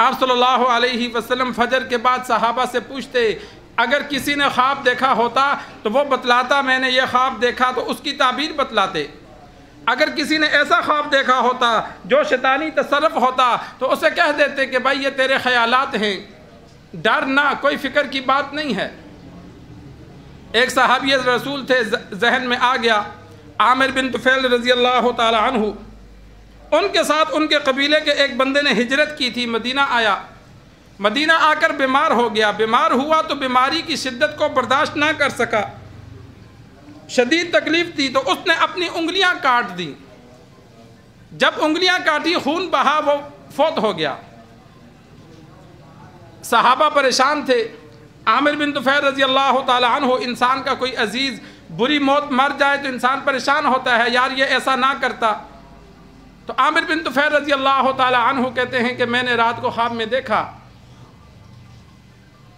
آپ صلی اللہ علیہ وسلم فجر کے بعد صحابہ سے پوچھتے، اگر کسی نے خواب دیکھا ہوتا تو وہ بتلاتا میں نے یہ خواب دیکھا، تو اس کی تعبیر بتلاتے۔ اگر کسی نے ایسا خواب دیکھا ہوتا جو شیطانی تصرف ہوتا تو اسے کہہ دیتے کہ بھائی یہ تیرے خیالات ہیں، ڈر نہ، کوئی فکر کی بات نہیں ہے۔ ایک صحابی رسول تھے، ذہن میں آ گیا، عامر بن طفیل رضی اللہ تعالی عنہ، ان کے ساتھ ان کے قبیلے کے ایک بندے نے ہجرت کی تھی، مدینہ آیا، مدینہ آ کر بیمار ہو گیا، بیمار ہوا تو بیماری کی شدت کو برداشت نہ کر سکا، شدید تکلیف تھی، تو اس نے اپنی انگلیاں کاٹ دی، جب انگلیاں کاٹی خون بہا، وہ فوت ہو گیا۔ صحابہ پریشان تھے، عامر بن طفیل رضی اللہ تعالی عنہ، انسان کا کوئی عزیز بری موت مر جائے تو انسان پریشان ہوتا ہے، یار یہ ایسا نہ کرتا۔ تو عامر بن طفیل رضی اللہ تعالی عنہ کہتے ہیں کہ میں نے رات کو خواب میں دیکھا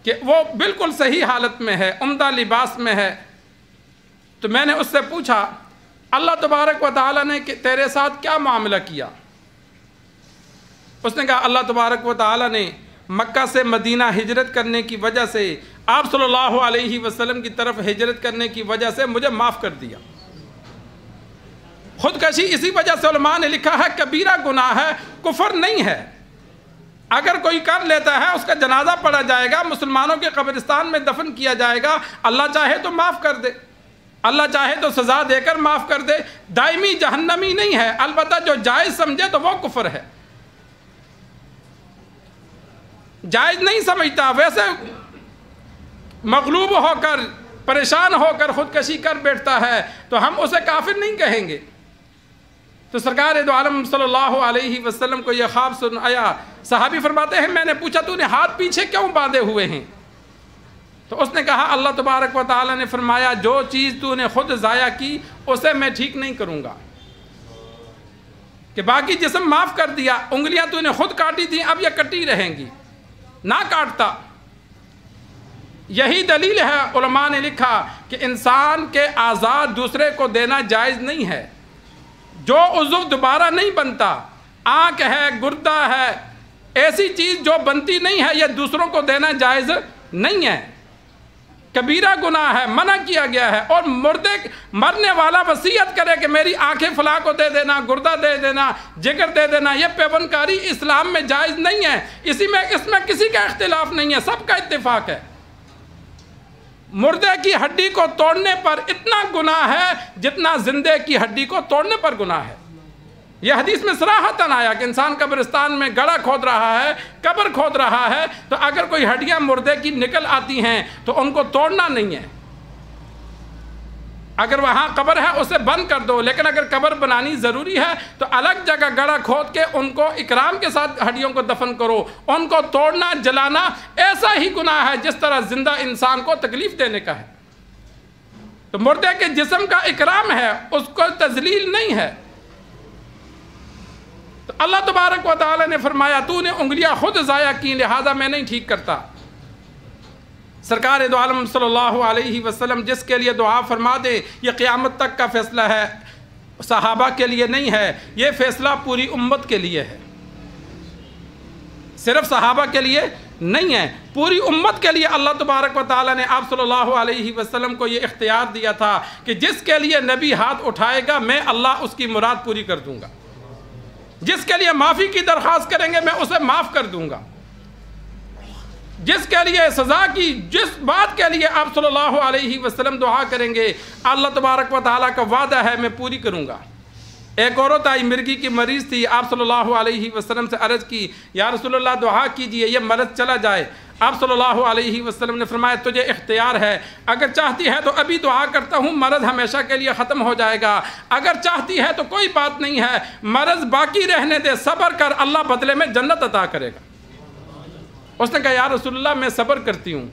کہ وہ بالکل صحیح حالت میں ہے، عمدہ لباس میں ہے، تو میں نے اس سے پوچھا اللہ تبارک و تعالیٰ نے کہ تیرے ساتھ کیا معاملہ کیا؟ اس نے کہا اللہ تبارک و تعالیٰ نے مکہ سے مدینہ ہجرت کرنے کی وجہ سے، آپ صلی اللہ علیہ وسلم کی طرف ہجرت کرنے کی وجہ سے مجھے معاف کر دیا۔ خودکشی اسی وجہ سے علماء نے لکھا ہے کبیرہ گناہ ہے، کفر نہیں ہے۔ اگر کوئی کر لیتا ہے اس کا جنازہ پڑھا جائے گا، مسلمانوں کے قبرستان میں دفن کیا جائے گا، اللہ چاہے تو معاف کر دے، اللہ چاہے تو سزا دے کر معاف کر دے، دائمی جہنمی نہیں ہے، البتہ جو جائز سمجھے تو وہ کفر ہے۔ جائز نہیں سمجھتا، ویسے مغلوب ہو کر، پریشان ہو کر خودکشی کر بیٹھتا ہے تو ہم اسے کافر نہیں کہیں گے۔ تو سرکار دو عالم صلی اللہ علیہ وسلم کو یہ خواب سنایا، صحابی فرماتے ہیں میں نے پوچھا تو نے ہاتھ پیچھے کیوں باندھے ہوئے ہیں؟ تو اس نے کہا اللہ تبارک و تعالیٰ نے فرمایا جو چیز تو نے خود ضائع کی اسے میں ٹھیک نہیں کروں گا، کہ باقی جسم معاف کر دیا، انگلیاں تو نے خود کاٹی تھیں اب یہ کٹی رہیں گی، نہ کاٹتا۔ یہی دلیل ہے، علماء نے لکھا کہ انسان کے اعضاء دوسرے کو دینا جائز نہیں ہے، جو عضو دوبارہ نہیں بنتا، آنکھ ہے، گردہ ہے، ایسی چیز جو بنتی نہیں ہے یہ دوسروں کو دینا جائز نہیں ہے، کبیرہ گناہ ہے، منع کیا گیا ہے۔ اور مرنے والا وصیت کرے کہ میری آنکھیں فلاں کو دے دینا، گردہ دے دینا، جگر دے دینا، یہ پیونکاری اسلام میں جائز نہیں ہے، اس میں کسی کا اختلاف نہیں ہے، سب کا اتفاق ہے۔ مردے کی ہڈی کو توڑنے پر اتنا گناہ ہے جتنا زندے کی ہڈی کو توڑنے پر گناہ ہے۔ یہ حدیث میں صراحتاً آیا کہ انسان قبرستان میں گڑھا کھود رہا ہے، قبر کھود رہا ہے، تو اگر کوئی ہڈیاں مردے کی نکل آتی ہیں تو ان کو توڑنا نہیں ہے، اگر وہاں قبر ہے اسے بند کر دو، لیکن اگر قبر بنانی ضروری ہے تو الگ جگہ گڑھا کھود کے ان کو اکرام کے ساتھ ہڈیوں کو دفن کرو، ان کو توڑنا، جلانا ایسا ہی گناہ ہے جس طرح زندہ انسان کو تکلیف دینے کا ہے۔ تو مردے کے جسم کا اکرام ہے، اس کو تذلیل نہیں ہے۔ تو اللہ تبارک و تعالی نے فرمایا تو نے انگلیاں خود ضائع کی لہذا میں نہیں ٹھیک کرتا۔ سرکار دو عالم صلی اللہ علیہ وسلم جس کے لیے دعا فرما دے یہ قیامت تک کا فیصلہ ہے، صحابہ کے لیے نہیں ہے، یہ فیصلہ پوری امت کے لیے ہے، صرف صحابہ کے لیے نہیں ہے، پوری امت کے لیے اللہ تبارک و تعالیٰ نے آپ صلی اللہ علیہ وسلم کو یہ اختیار دیا تھا کہ جس کے لیے نبی ہاتھ اٹھائے گا میں اللہ اس کی مراد پوری کر دوں گا، جس کے لیے معافی کی درخواست کریں گے میں اسے معاف کر دوں گا، جس کے لیے سزا کی، جس بات کے لیے آپ صلی اللہ علیہ وسلم دعا کریں گے اللہ تبارک و تعالیٰ کا وعدہ ہے میں پوری کروں گا۔ ایک عورت آئی، مرگی کی مریض تھی، آپ صلی اللہ علیہ وسلم سے عرض کی یا رسول اللہ دعا کیجئے یہ مرض چلا جائے۔ آپ صلی اللہ علیہ وسلم نے فرمایا تجھے اختیار ہے، اگر چاہتی ہے تو ابھی دعا کرتا ہوں مرض ہمیشہ کے لیے ختم ہو جائے گا، اگر چاہتی ہے تو کوئی بات نہیں ہے، مرض باقی رہنے دے، صبر کر، اللہ بدلے میں جنت عطا کرے گا۔ اس نے کہا یا رسول اللہ میں صبر کرتی ہوں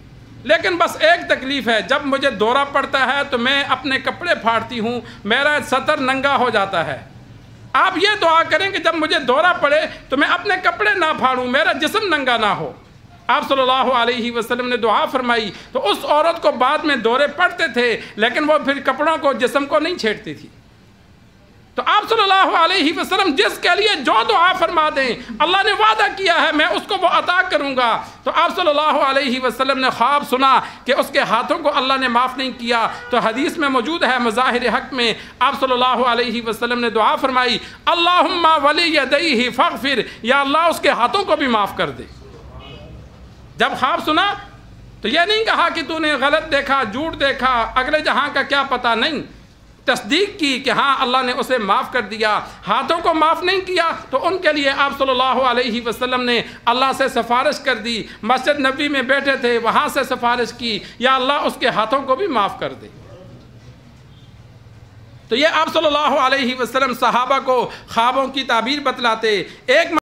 لیکن بس ایک تکلیف ہے، جب مجھے دورہ پڑتا ہے تو میں اپنے کپڑے پھاڑتی ہوں، میرا سطر ننگا ہو جاتا ہے، آپ یہ دعا کریں کہ جب مجھے دورہ پڑے تو میں اپنے کپڑے نہ پھاڑوں، میرا جسم ننگا نہ ہو۔ آپ صلی اللہ علیہ وسلم نے دعا فرمائی تو اس عورت کو بعد میں دورے پڑتے تھے لیکن وہ پھر کپڑوں کو، جسم کو نہیں چھیڑتی تھی۔ تو آپ صلی اللہ علیہ وسلم جس کے لیے جو دعا فرما دیں اللہ نے وعدہ کیا ہے میں اس کو وہ عطا کروں گا. تو آپ صلی اللہ علیہ وسلم نے خواب سنا کہ اس کے ہاتھوں کو اللہ نے معاف نہیں کیا. تو حدیث میں موجود ہے مظاہر حق میں آپ صلی اللہ علیہ وسلم نے دعا فرمائی اللہم ولی یدیہ فاغفر، یا اللہ اس کے ہاتھوں کو بھی معاف کر دے. جب خواب سنا تو یہ نہیں کہا کہ تو نے غلط دیکھا، جھوٹ دیکھا، اگلے جہاں کا کیا پتہ، نہیں، تصدیق کی کہ ہاں اللہ نے اسے معاف کر دیا. ہاتھوں کو معاف نہیں کیا تو ان کے لیے آپ صلی اللہ علیہ وسلم نے اللہ سے سفارش کر دی. مسجد نبوی میں بیٹھے تھے، وہاں سے سفارش کی یا اللہ اس کے ہاتھوں کو بھی معاف کر دے. تو یہ آپ صلی اللہ علیہ وسلم صحابہ کو خوابوں کی تعبیر بتلاتے. ایک